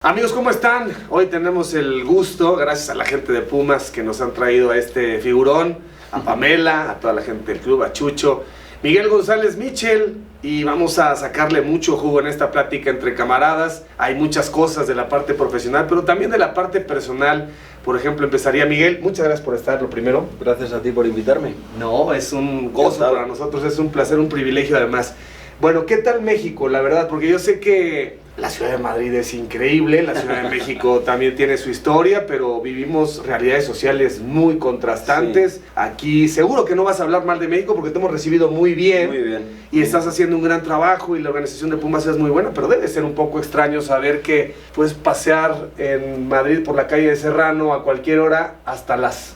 Amigos, ¿cómo están? Hoy tenemos el gusto, gracias a la gente de Pumas que nos han traído a este figurón, a Pamela, a toda la gente del club, a Chucho, Miguel González Mitchell, y vamos a sacarle mucho jugo en esta plática entre camaradas. Hay muchas cosas de la parte profesional, pero también de la parte personal. Por ejemplo, empezaría Miguel. Muchas gracias por estar, lo primero. Gracias a ti por invitarme. No, es un gozo para nosotros, es un placer, un privilegio además. Bueno, ¿qué tal México, la verdad? Porque yo sé que la Ciudad de Madrid es increíble, la Ciudad de México también tiene su historia, pero vivimos realidades sociales muy contrastantes. Sí. Aquí seguro que no vas a hablar mal de México porque te hemos recibido muy bien. Muy bien. Y estás haciendo un gran trabajo y la organización de Pumas es muy buena, pero debe ser un poco extraño saber que puedes pasear en Madrid por la calle de Serrano a cualquier hora hasta las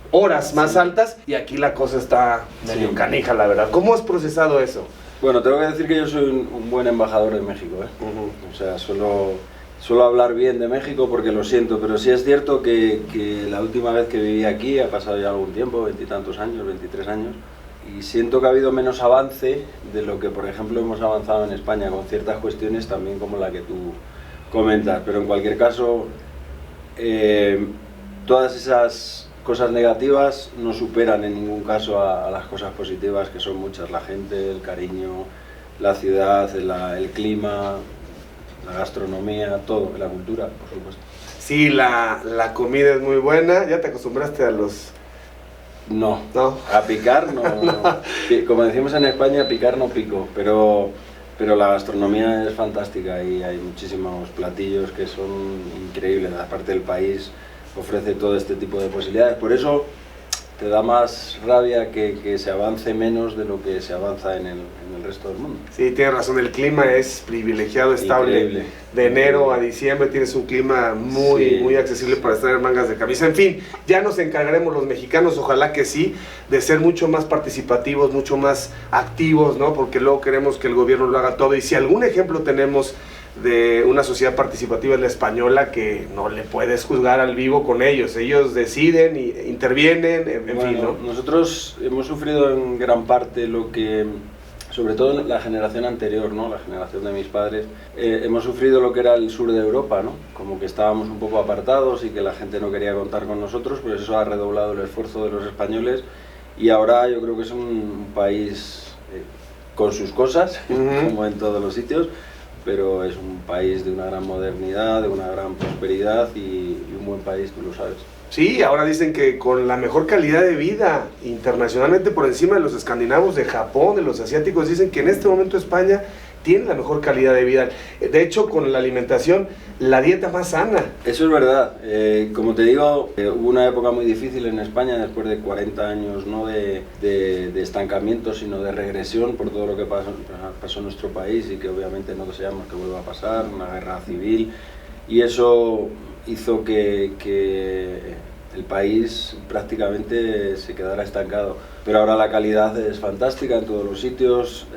horas más altas, y aquí la cosa está medio canija, la verdad. ¿Cómo has procesado eso? Bueno, tengo que decir que yo soy un buen embajador de México, ¿eh? O sea, suelo hablar bien de México porque lo siento, pero sí es cierto que la última vez que viví aquí, ha pasado ya algún tiempo, 20 y tantos años, 23 años, y siento que ha habido menos avance de lo que, por ejemplo, hemos avanzado en España con ciertas cuestiones también como la que tú comentas, pero en cualquier caso, todas esas cosas negativas no superan en ningún caso a las cosas positivas, que son muchas: la gente, el cariño, la ciudad, el clima, la gastronomía, todo, la cultura, por supuesto. Sí, la comida es muy buena. ¿Ya te acostumbraste a los...? No, a picar no, no. Como decimos en España, picar no pico, pero la gastronomía es fantástica y hay muchísimos platillos que son increíbles. Aparte, del país ofrece todo este tipo de posibilidades, por eso te da más rabia que se avance menos de lo que se avanza en el resto del mundo. Sí, tienes razón, el clima es privilegiado, estable. Increíble. De enero a diciembre tienes un clima muy accesible para estar en mangas de camisa. En fin, ya nos encargaremos los mexicanos, ojalá que sí, de ser mucho más participativos, mucho más activos, ¿no? Porque luego queremos que el gobierno lo haga todo, y si algún ejemplo tenemos de una sociedad participativa es la española, que no le puedes juzgar al vivo con ellos deciden y intervienen, en fin, ¿no? Nosotros hemos sufrido en gran parte lo que, sobre todo la generación anterior, ¿no? La generación de mis padres, hemos sufrido lo que era el sur de Europa, ¿no? Como que estábamos un poco apartados y que la gente no quería contar con nosotros, pues eso ha redoblado el esfuerzo de los españoles, y ahora yo creo que es un país con sus cosas, como en todos los sitios, pero es un país de una gran modernidad, de una gran prosperidad y un buen país, tú lo sabes. Sí, ahora dicen que con la mejor calidad de vida, internacionalmente por encima de los escandinavos, de Japón, de los asiáticos. Dicen que en este momento España tiene la mejor calidad de vida. De hecho, con la alimentación, la dieta más sana. Eso es verdad. Como te digo, hubo una época muy difícil en España después de 40 años, no de estancamiento, sino de regresión por todo lo que pasó en nuestro país, y que obviamente no deseamos que vuelva a pasar, una guerra civil, y eso hizo que el país prácticamente se quedara estancado. Pero ahora la calidad es fantástica en todos los sitios,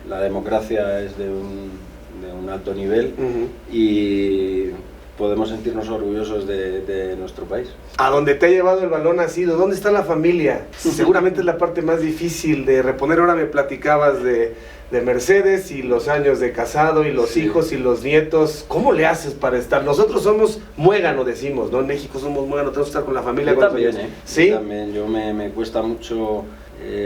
la democracia es de un alto nivel, y podemos sentirnos orgullosos de nuestro país. A donde te ha llevado el balón ha sido, ¿dónde está la familia? Seguramente es la parte más difícil de reponer. Ahora me platicabas de Mercedes y los años de casado y los hijos y los nietos. ¿Cómo le haces para estar? Nosotros somos muégano, decimos, ¿no? En México somos muégano, tenemos que estar con la familia. Yo también, ¿Sí? Yo también, me cuesta mucho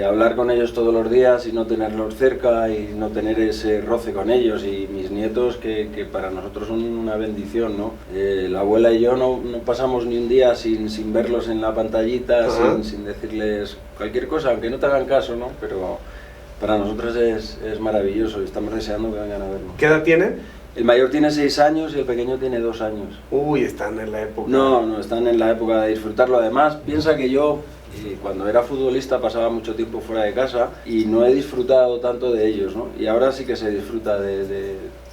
hablar con ellos todos los días y no tenerlos cerca y no tener ese roce con ellos, y mis nietos que para nosotros son una bendición, ¿no? La abuela y yo no pasamos ni un día sin verlos en la pantallita, sin decirles cualquier cosa, aunque no te hagan caso, ¿no? Pero para nosotros es maravilloso y estamos deseando que vengan a vernos. ¿Qué edad tienen? El mayor tiene 6 años y el pequeño tiene 2 años. Uy, están en la época. No, están en la época de disfrutarlo. Además, piensa que yo, cuando era futbolista, pasaba mucho tiempo fuera de casa y no he disfrutado tanto de ellos, ¿no? Y ahora sí que se disfruta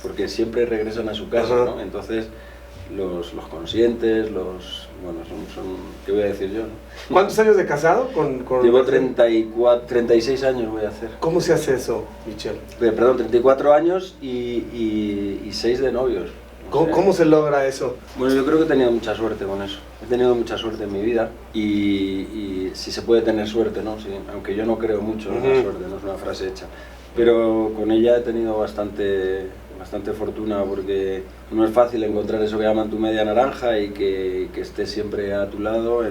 porque siempre regresan a su casa, ¿no? Entonces, los consientes, ¿qué voy a decir yo, no? ¿Cuántos años de casado? Llevo 36 años voy a hacer. ¿Cómo se hace eso, Michel? Perdón, 34 años y 6 de novios. ¿Cómo se logra eso? Bueno, yo creo que he tenido mucha suerte con eso. He tenido mucha suerte en mi vida y si se puede tener suerte, ¿no? Sí, aunque yo no creo mucho en la suerte, no es una frase hecha. Pero con ella he tenido bastante bastante fortuna, porque no es fácil encontrar eso que llaman tu media naranja y que esté siempre a tu lado.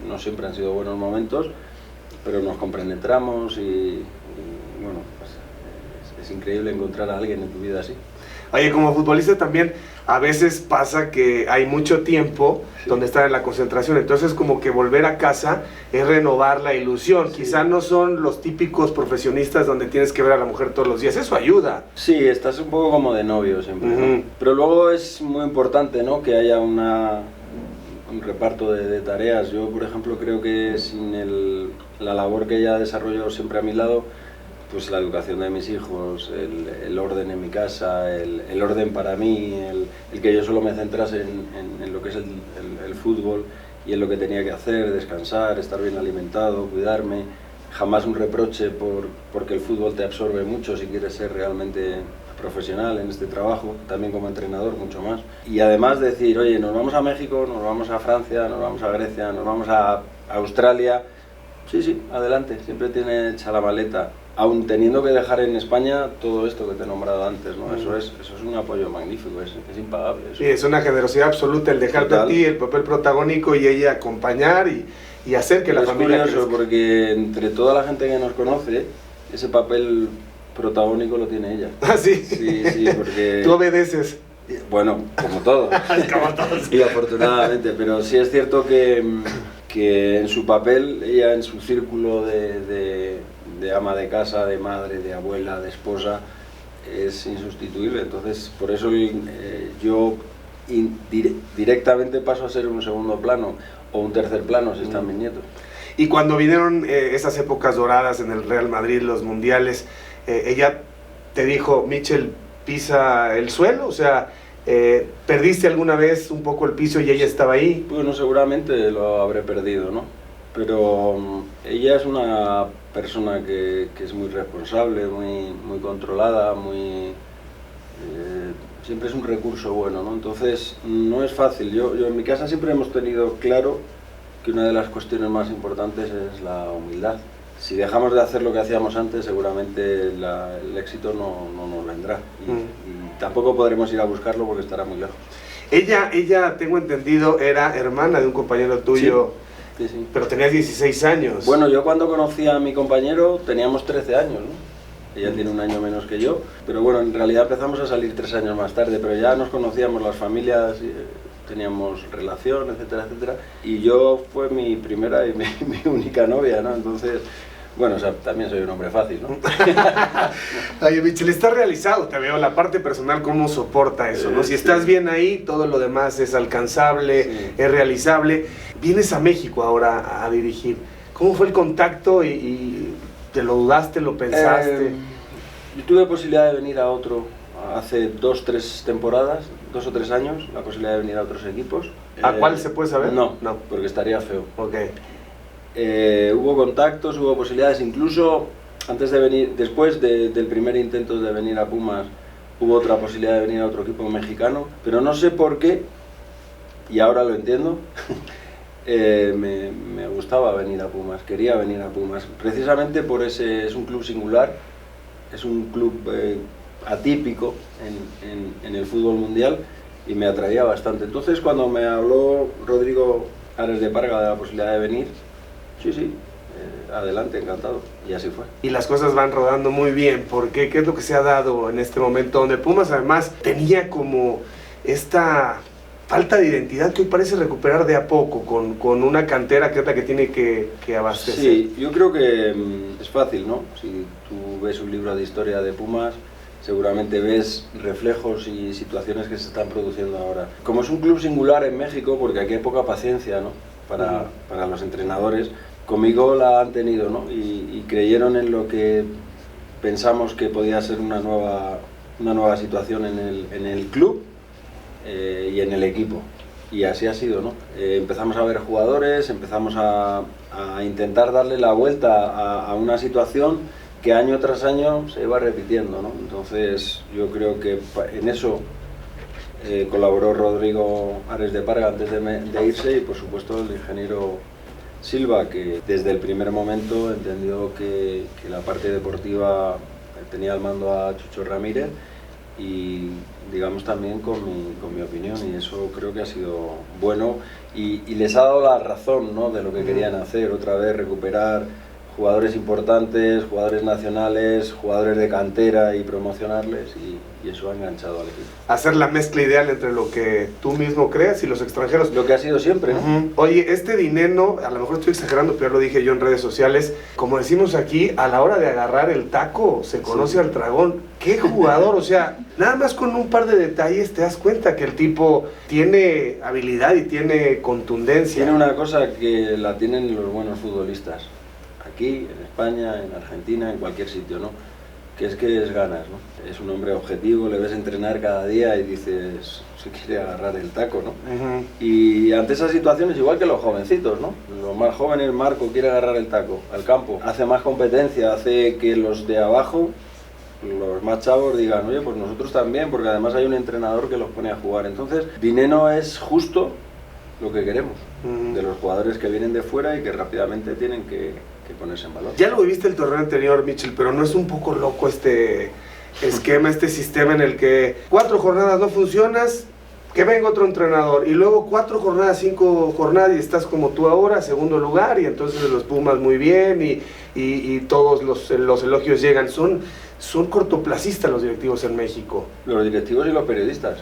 No siempre han sido buenos momentos, pero nos compenetramos y bueno, pues, es increíble encontrar a alguien en tu vida así. Oye, como futbolista también a veces pasa que hay mucho tiempo donde están en la concentración, entonces como que volver a casa es renovar la ilusión. Quizá no son los típicos profesionistas donde tienes que ver a la mujer todos los días, eso ayuda. Sí, estás un poco como de novio siempre, ¿no? Pero luego es muy importante, ¿no?, que haya un reparto de tareas. Yo, por ejemplo, creo que sin la labor que ella desarrolló siempre a mi lado, pues la educación de mis hijos, el orden en mi casa, el orden para mí, el que yo solo me centrase en lo que es el fútbol y en lo que tenía que hacer, descansar, estar bien alimentado, cuidarme, jamás un reproche porque el fútbol te absorbe mucho si quieres ser realmente profesional en este trabajo, también como entrenador mucho más. Y además decir, oye, nos vamos a México, nos vamos a Francia, nos vamos a Grecia, nos vamos a Australia. Sí, adelante, siempre tiene hecha la maleta, aun teniendo que dejar en España todo esto que te he nombrado antes, ¿no? Eso es un apoyo magnífico, es impagable. Eso. Sí, es una generosidad absoluta el dejarte a ti el papel protagónico y ella acompañar y hacer que la familia crezca. Es curioso porque entre toda la gente que nos conoce, ese papel protagónico lo tiene ella. ¿Ah, sí? Sí, porque... Tú obedeces. Bueno, como todos. Como todos. Y afortunadamente, pero sí es cierto que en su papel, ella en su círculo de ama de casa, de madre, de abuela, de esposa, es insustituible. Entonces, por eso yo directamente paso a ser un segundo plano o un tercer plano si están mis nietos. Y cuando vinieron esas épocas doradas en el Real Madrid, los mundiales, ella te dijo, Mitchell, pisa el suelo, o sea, ¿perdiste alguna vez un poco el piso y ella estaba ahí? Bueno, seguramente lo habré perdido, ¿no? Pero ella es una persona que es muy responsable, muy controlada, siempre es un recurso bueno, ¿no? Entonces no es fácil. Yo en mi casa siempre hemos tenido claro que una de las cuestiones más importantes es la humildad. Si dejamos de hacer lo que hacíamos antes, seguramente el éxito no nos vendrá. Y tampoco podremos ir a buscarlo porque estará muy lejos. Ella, tengo entendido, era hermana de un compañero tuyo, sí. Pero tenías 16 años. Bueno, yo cuando conocí a mi compañero teníamos 13 años, ¿no? Ella tiene un año menos que yo, pero bueno, en realidad empezamos a salir 3 años más tarde, pero ya nos conocíamos las familias, teníamos relación, etcétera, etcétera. Y yo fue mi primera y mi única novia, ¿no? Entonces... Bueno, o sea, también soy un hombre fácil, ¿no? Oye, Mitchell, estás realizado, te veo, la parte personal, ¿cómo soporta eso, no? Si estás bien ahí, todo lo demás es alcanzable, es realizable. Vienes a México ahora a dirigir. ¿Cómo fue el contacto y te lo dudaste, lo pensaste? Yo tuve posibilidad de venir a otro, hace 2 o 3 temporadas, 2 o 3 años, la posibilidad de venir a otros equipos. ¿A cuál se puede saber? No, porque estaría feo. Ok. Hubo contactos, hubo posibilidades, incluso antes de venir, después del primer intento de venir a Pumas, hubo otra posibilidad de venir a otro equipo mexicano, pero no sé por qué, y ahora lo entiendo, me gustaba venir a Pumas, quería venir a Pumas, precisamente por es un club singular, es un club atípico en el fútbol mundial y me atraía bastante. Entonces cuando me habló Rodrigo Ares de Parga de la posibilidad de venir, sí, adelante, encantado, y así fue. Y las cosas van rodando muy bien, porque ¿qué es lo que se ha dado en este momento? Donde Pumas además tenía como esta falta de identidad que hoy parece recuperar de a poco, con una cantera que es la que tiene que abastecer. Sí, yo creo que es fácil, ¿no? Si tú ves un libro de historia de Pumas, seguramente ves reflejos y situaciones que se están produciendo ahora. Como es un club singular en México, porque aquí hay poca paciencia, ¿no? Para los entrenadores, conmigo la han tenido, ¿no? Y creyeron en lo que pensamos que podía ser una nueva situación en el club y en el equipo. Y así ha sido, ¿no? Empezamos a ver jugadores, empezamos a intentar darle la vuelta a una situación que año tras año se va repitiendo, ¿no? Entonces yo creo que en eso colaboró Rodrigo Ares de Parga antes de irse y por supuesto el ingeniero Silva, que desde el primer momento entendió que la parte deportiva tenía al mando a Chucho Ramírez y digamos también con mi opinión, y eso creo que ha sido bueno y les ha dado la razón, ¿no?, de lo que querían hacer, otra vez recuperar jugadores importantes, jugadores nacionales, jugadores de cantera y promocionarles, y eso ha enganchado al equipo. Hacer la mezcla ideal entre lo que tú mismo creas y los extranjeros. Lo que ha sido siempre, ¿no? Oye, este dinero, a lo mejor estoy exagerando, pero ya lo dije yo en redes sociales, como decimos aquí, a la hora de agarrar el taco, se conoce al dragón. ¡Qué jugador! O sea, nada más con un par de detalles te das cuenta que el tipo tiene habilidad y tiene contundencia. Tiene una cosa que la tienen los buenos futbolistas, aquí, en España, en Argentina, en cualquier sitio, ¿no?, que es ganas, ¿no? Es un hombre objetivo, le ves entrenar cada día y dices, se quiere agarrar el taco, ¿no? Y ante esas situaciones, igual que los jovencitos, ¿no? Los más jóvenes, Marco quiere agarrar el taco al campo, hace más competencia, hace que los de abajo, los más chavos, digan, oye, pues nosotros también, porque además hay un entrenador que los pone a jugar. Entonces, Dineno es justo lo que queremos, de los jugadores que vienen de fuera y que rápidamente tienen que ponerse en valor. Ya lo viviste el torneo anterior, Michel, pero ¿no es un poco loco este esquema, este sistema en el que 4 jornadas no funcionas, que venga otro entrenador, y luego 4 jornadas, 5 jornadas y estás como tú ahora, segundo lugar, y entonces los Pumas muy bien y todos los elogios llegan? Son cortoplacistas los directivos en México. Los directivos y los periodistas,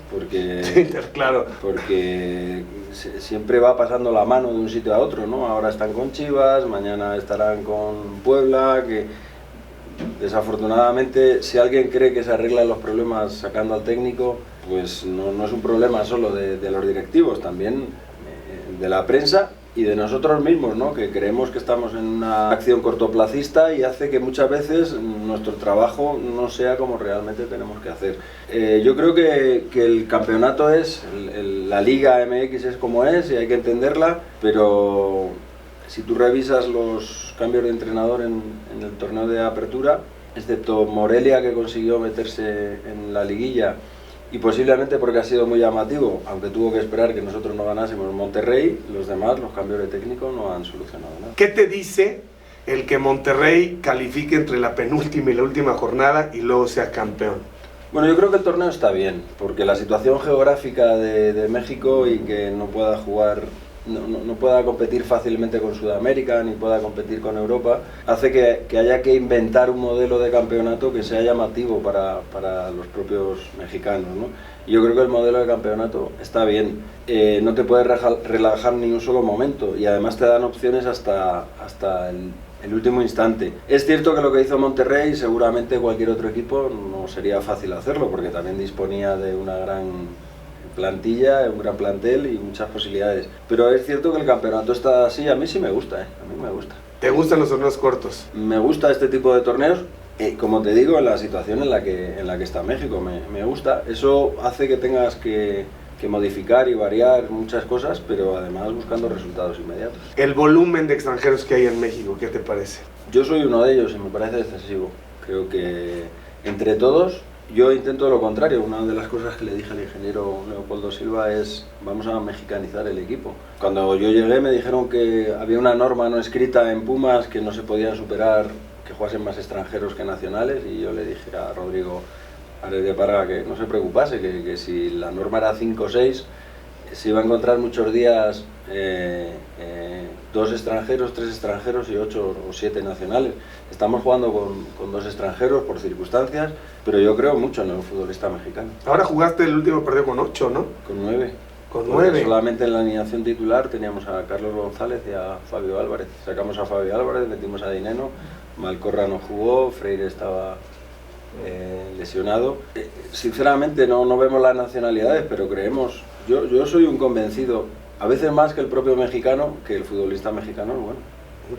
porque, sí, claro, porque siempre va pasando la mano de un sitio a otro, ¿no? Ahora están con Chivas, mañana estarán con Puebla, que desafortunadamente, si alguien cree que se arreglan los problemas sacando al técnico, pues no es un problema solo de los directivos, también de la prensa y de nosotros mismos, ¿no?, que creemos que estamos en una acción cortoplacista y hace que muchas veces nuestro trabajo no sea como realmente tenemos que hacer. Yo creo que el campeonato la Liga MX es como es y hay que entenderla, pero si tú revisas los cambios de entrenador en el torneo de apertura, excepto Morelia, que consiguió meterse en la liguilla, y posiblemente porque ha sido muy llamativo, aunque tuvo que esperar que nosotros no ganásemos Monterrey, los demás, los cambios de técnico, no han solucionado nada. ¿Qué te dice el que Monterrey califique entre la penúltima y la última jornada y luego sea campeón? Bueno, yo creo que el torneo está bien, porque la situación geográfica de México y que no pueda jugar, no pueda competir fácilmente con Sudamérica ni pueda competir con Europa, hace que haya que inventar un modelo de campeonato que sea llamativo para los propios mexicanos, ¿no? Y yo creo que el modelo de campeonato está bien, no te puedes relajar ni un solo momento y además te dan opciones hasta el último instante. Es cierto que lo que hizo Monterrey, seguramente cualquier otro equipo no sería fácil hacerlo, porque también disponía de una gran plantilla, un gran plantel y muchas posibilidades. Pero es cierto que el campeonato está así, a mí sí me gusta, a mí me gusta. ¿Te gustan los torneos cortos? Me gusta este tipo de torneos, como te digo, en la situación en la que está México, me gusta. Eso hace que tengas que modificar y variar muchas cosas, pero además buscando resultados inmediatos. El volumen de extranjeros que hay en México, ¿qué te parece? Yo soy uno de ellos y me parece excesivo. Creo que entre todos, yo intento lo contrario. Una de las cosas que le dije al ingeniero Leopoldo Silva es: vamos a mexicanizar el equipo. Cuando yo llegué me dijeron que había una norma no escrita en Pumas que no se podían superar, que jugasen más extranjeros que nacionales, y yo le dije a Rodrigo Ares de Parga que no se preocupase, que si la norma era 5 o 6, se iba a encontrar muchos días 2 extranjeros, 3 extranjeros y 8 o 7 nacionales. Estamos jugando con 2 extranjeros por circunstancias, pero yo creo mucho en el futbolista mexicano. Ahora jugaste el último partido con 8, ¿no? Con 9. Con 9. Solamente en la alineación titular teníamos a Carlos González y a Fabio Álvarez. Sacamos a Fabio Álvarez, metimos a Dineno, Malcorra no jugó, Freire estaba lesionado. Sinceramente no vemos las nacionalidades, pero creemos, yo soy un convencido, a veces más que el propio mexicano, que el futbolista mexicano es bueno.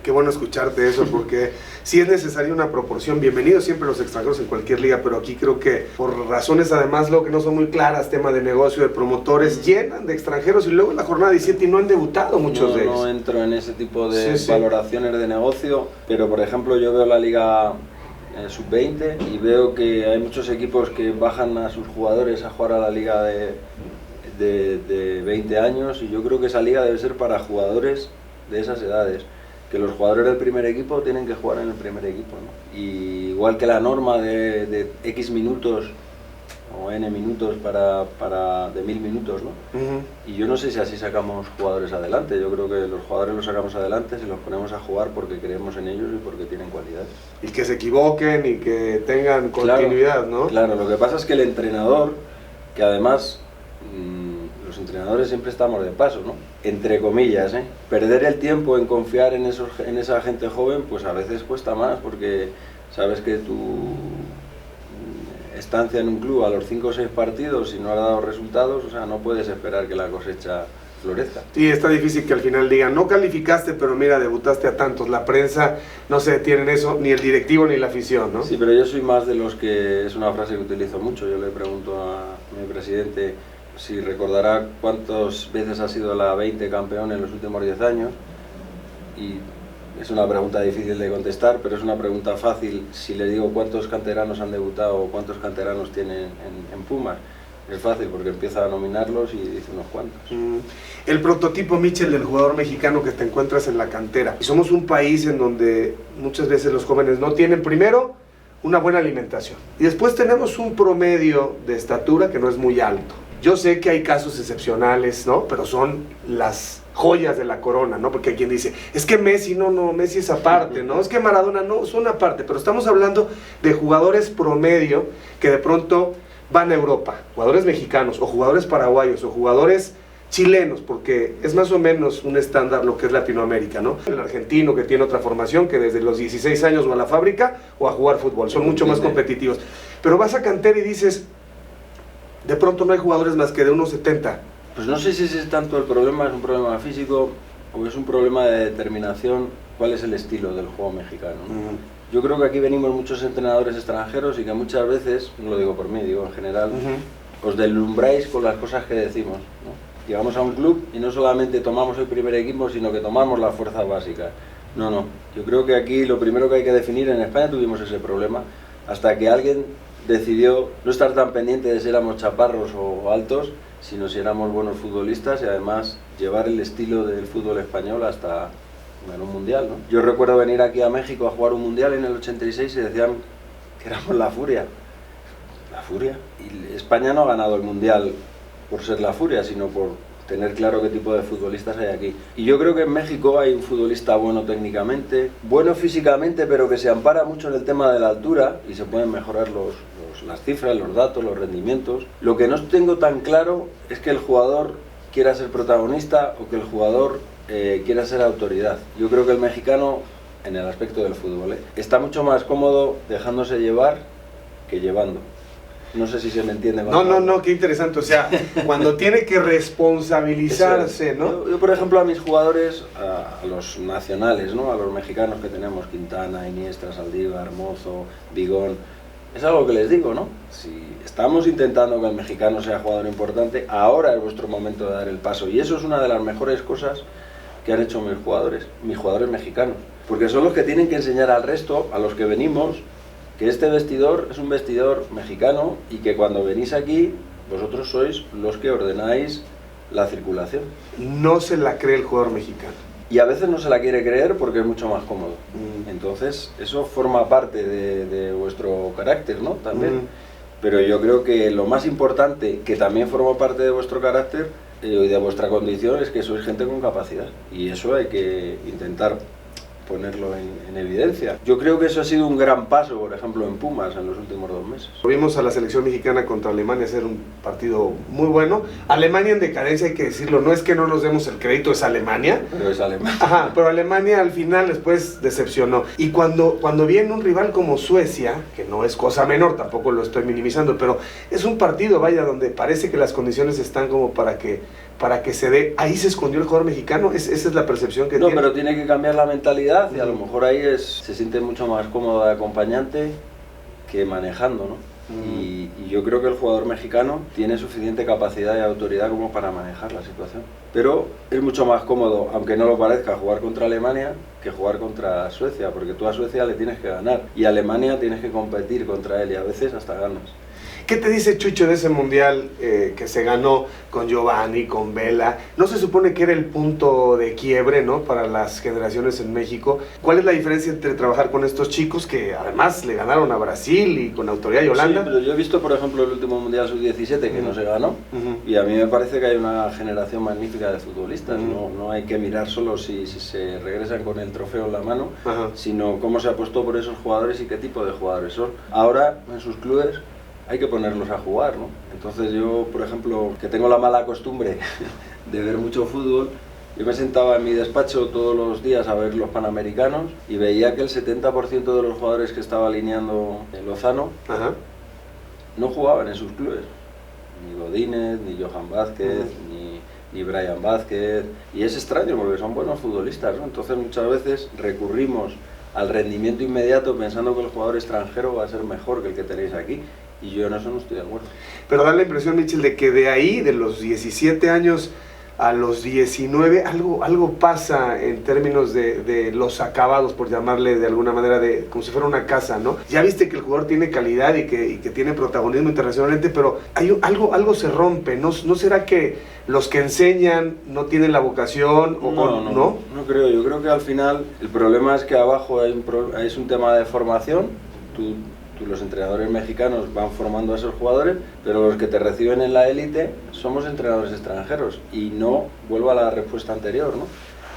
Qué bueno escucharte eso, porque sí es necesaria una proporción. Bienvenidos siempre los extranjeros en cualquier liga, pero aquí creo que por razones además lo que no son muy claras, tema de negocio, de promotores, llenan de extranjeros y luego en la jornada 17 y no han debutado muchos de ellos. No entro en ese tipo de valoraciones de negocio, pero por ejemplo yo veo la liga sub-20 y veo que hay muchos equipos que bajan a sus jugadores a jugar a la liga de 20 años, y yo creo que esa liga debe ser para jugadores de esas edades, que los jugadores del primer equipo tienen que jugar en el primer equipo, ¿no? Y igual que la norma de X minutos o N minutos de 1000 minutos, ¿no? Y yo no sé si así sacamos jugadores adelante. Yo creo que los jugadores los sacamos adelante si los ponemos a jugar porque creemos en ellos y porque tienen cualidades. Y que se equivoquen y que tengan continuidad, ¿no? Claro, lo que pasa es que el entrenador, que además los entrenadores siempre estamos de paso, ¿no? Entre comillas, perder el tiempo en confiar en esa gente joven, pues a veces cuesta más porque sabes que tu estancia en un club a los 5 o 6 partidos y no ha dado resultados, o sea, no puedes esperar que la cosecha florezca. Sí, está difícil que al final digan, no calificaste, pero mira, debutaste a tantos. La prensa no se detiene en eso, ni el directivo ni la afición, ¿no? Sí, pero yo soy más de los que, es una frase que utilizo mucho, yo le pregunto a mi presidente si recordará cuántas veces ha sido la 20 campeón en los últimos 10 años, y es una pregunta difícil de contestar, pero es una pregunta fácil si le digo cuántos canteranos han debutado o cuántos canteranos tienen en Pumas. Es fácil porque empieza a nominarlos y dice unos cuantos. El prototipo, Michel, del jugador mexicano que te encuentras en la cantera. Y somos un país en donde muchas veces los jóvenes no tienen, primero, una buena alimentación. Y después tenemos un promedio de estatura que no es muy alto. Yo sé que hay casos excepcionales, ¿no? Pero son las joyas de la corona, ¿no? Porque hay quien dice, es que Messi, no, Messi es aparte, ¿no? Es que Maradona, no, son aparte. Pero estamos hablando de jugadores promedio que de pronto van a Europa, jugadores mexicanos, o jugadores paraguayos, o jugadores chilenos, porque es más o menos un estándar lo que es Latinoamérica, ¿no? El argentino que tiene otra formación, que desde los 16 años va a la fábrica o a jugar fútbol, son mucho más competitivos. Pero vas a cantera y dices, de pronto no hay jugadores más que de 1.70. Pues no sé si ese es tanto el problema, es un problema físico o es un problema de determinación, cuál es el estilo del juego mexicano, ¿no? Yo creo que aquí venimos muchos entrenadores extranjeros y que muchas veces, no lo digo por mí, digo en general, os deslumbráis con las cosas que decimos, ¿no? Llegamos a un club y no solamente tomamos el primer equipo, sino que tomamos las fuerzas básicas. No, yo creo que aquí lo primero que hay que definir, en España tuvimos ese problema, hasta que alguien decidió no estar tan pendiente de si éramos chaparros o altos, sino si éramos buenos futbolistas y además llevar el estilo del fútbol español hasta en un mundial, ¿no? Yo recuerdo venir aquí a México a jugar un mundial en el 86 y decían que éramos la furia. La furia. Y España no ha ganado el mundial por ser la furia, sino por tener claro qué tipo de futbolistas hay aquí. Y yo creo que en México hay un futbolista bueno técnicamente, bueno físicamente, pero que se ampara mucho en el tema de la altura y se pueden mejorar las cifras, los datos, los rendimientos. Lo que no tengo tan claro es que el jugador quiera ser protagonista o que el jugador quiera ser autoridad. Yo creo que el mexicano, en el aspecto del fútbol, está mucho más cómodo dejándose llevar que llevando. No sé si se me entiende. No, qué interesante. O sea, cuando tiene que responsabilizarse, ¿no? Yo, por ejemplo, a mis jugadores, a los nacionales, ¿no? A los mexicanos que tenemos, Quintana, Iniesta, Saldívar, Mozo, Vigón, es algo que les digo, ¿no? Si estamos intentando que el mexicano sea jugador importante, ahora es vuestro momento de dar el paso. Y eso es una de las mejores cosas que han hecho mis jugadores mexicanos. Porque son los que tienen que enseñar al resto, a los que venimos, que este vestidor es un vestidor mexicano y que cuando venís aquí, vosotros sois los que ordenáis la circulación. No se la cree el jugador mexicano. Y a veces no se la quiere creer porque es mucho más cómodo. Entonces, eso forma parte de vuestro carácter, ¿no? También. Pero yo creo que lo más importante, que también forma parte de vuestro carácter y de vuestra condición, es que sois gente con capacidad. Y eso hay que intentar ponerlo en evidencia. Yo creo que eso ha sido un gran paso, por ejemplo, en Pumas en los últimos 2 meses. Vimos a la selección mexicana contra Alemania hacer un partido muy bueno. Alemania en decadencia, hay que decirlo, no es que no nos demos el crédito, es Alemania. Pero es Alemania. Ajá, pero Alemania al final después decepcionó. Y cuando viene un rival como Suecia, que no es cosa menor, tampoco lo estoy minimizando, pero es un partido, vaya, donde parece que las condiciones están como para que se dé, ahí se escondió el jugador mexicano, esa es la percepción que tiene. No, pero tiene que cambiar la mentalidad y a lo mejor ahí se siente mucho más cómodo de acompañante que manejando, ¿no? Y yo creo que el jugador mexicano tiene suficiente capacidad y autoridad como para manejar la situación. Pero es mucho más cómodo, aunque no lo parezca, jugar contra Alemania que jugar contra Suecia, porque tú a Suecia le tienes que ganar y a Alemania tienes que competir contra él y a veces hasta ganas. ¿Qué te dice Chucho de ese mundial que se ganó con Giovanni, con Vela? ¿No se supone que era el punto de quiebre, ¿no?, para las generaciones en México? ¿Cuál es la diferencia entre trabajar con estos chicos que además le ganaron a Brasil y con autoridad y Holanda? Sí, pero yo he visto, por ejemplo, el último mundial sub-17 que no se ganó, y a mí me parece que hay una generación magnífica de futbolistas. No hay que mirar solo si se regresan con el trofeo en la mano, sino cómo se apostó por esos jugadores y qué tipo de jugadores son. Ahora, en sus clubes, hay que ponerlos a jugar, ¿no? Entonces yo, por ejemplo, que tengo la mala costumbre de ver mucho fútbol, yo me sentaba en mi despacho todos los días a ver los Panamericanos y veía que el 70% de los jugadores que estaba alineando Lozano no jugaban en sus clubes. Ni Godínez, ni Johan Vázquez, ni Brian Vázquez. Y es extraño porque son buenos futbolistas, ¿no? Entonces muchas veces recurrimos al rendimiento inmediato pensando que el jugador extranjero va a ser mejor que el que tenéis aquí. Y yo en eso no estoy de acuerdo. Pero da la impresión, Michel, de que de ahí, de los 17 años a los 19, algo pasa en términos de los acabados, por llamarle de alguna manera, como si fuera una casa, ¿no? Ya viste que el jugador tiene calidad y que tiene protagonismo internacionalmente, pero algo se rompe. ¿No será que los que enseñan no tienen la vocación? No creo. Yo creo que al final el problema es que abajo es un tema de formación. Los entrenadores mexicanos van formando a esos jugadores, pero los que te reciben en la élite somos entrenadores extranjeros, y no, vuelvo a la respuesta anterior, ¿no?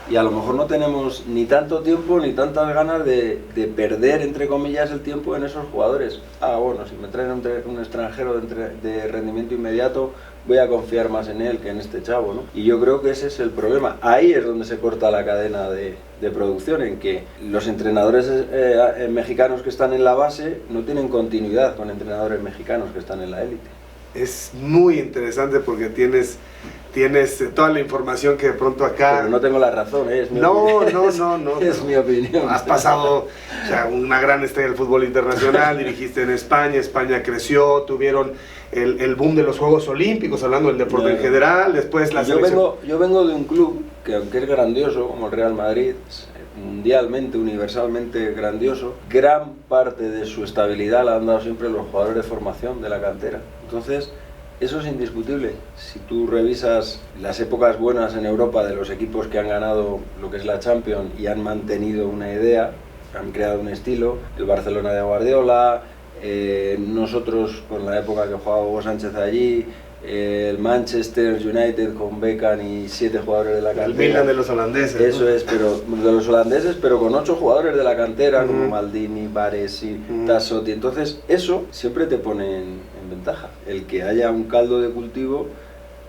Y a lo mejor no tenemos ni tanto tiempo ni tantas ganas de perder, entre comillas, el tiempo en esos jugadores. Bueno, si me traen un extranjero de rendimiento inmediato, voy a confiar más en él que en este chavo, ¿no? Y yo creo que ese es el problema. Ahí es donde se corta la cadena de producción, en que los entrenadores mexicanos que están en la base no tienen continuidad con entrenadores mexicanos que están en la élite. Es muy interesante porque tienes toda la información que de pronto acá... Pero no tengo la razón, es mi opinión. No. Es mi opinión. Has pasado, o sea, una gran estrella del fútbol internacional, dirigiste en España creció, tuvieron el boom de los Juegos Olímpicos, hablando del deporte en general, después la selección... Yo vengo de un club que, aunque es grandioso, como el Real Madrid, mundialmente, universalmente grandioso, gran parte de su estabilidad la han dado siempre los jugadores de formación de la cantera. Entonces, eso es indiscutible. Si tú revisas las épocas buenas en Europa de los equipos que han ganado lo que es la Champions y han mantenido una idea, han creado un estilo, el Barcelona de Guardiola, nosotros con la época que jugaba Hugo Sánchez allí, el Manchester United con Beckham y 7 jugadores de la cantera. El Milan de los holandeses. Eso es, pero de los holandeses, pero con 8 jugadores de la cantera, como Maldini, Baresi, Tassotti. Entonces, eso siempre te pone en ventaja, el que haya un caldo de cultivo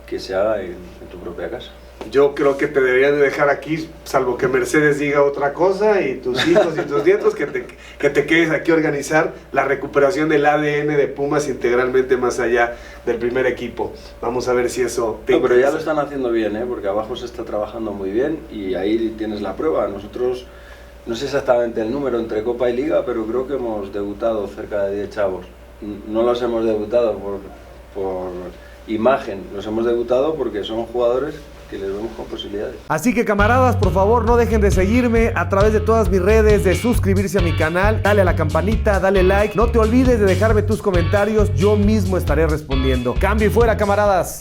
que se haga en tu propia casa. Yo creo que te deberían de dejar aquí, salvo que Mercedes diga otra cosa, y tus hijos y tus nietos, que te quedes aquí a organizar la recuperación del ADN de Pumas integralmente más allá del primer equipo. Vamos a ver si eso te pero ya lo están haciendo bien, porque abajo se está trabajando muy bien y ahí tienes la prueba. Nosotros, no sé exactamente el número entre Copa y Liga, pero creo que hemos debutado cerca de 10 chavos. No los hemos debutado por imagen, los hemos debutado porque son jugadores que les vemos con posibilidades. Así que, camaradas, por favor, no dejen de seguirme a través de todas mis redes, de suscribirse a mi canal, dale a la campanita, dale like, no te olvides de dejarme tus comentarios, yo mismo estaré respondiendo. Cambio y fuera, camaradas.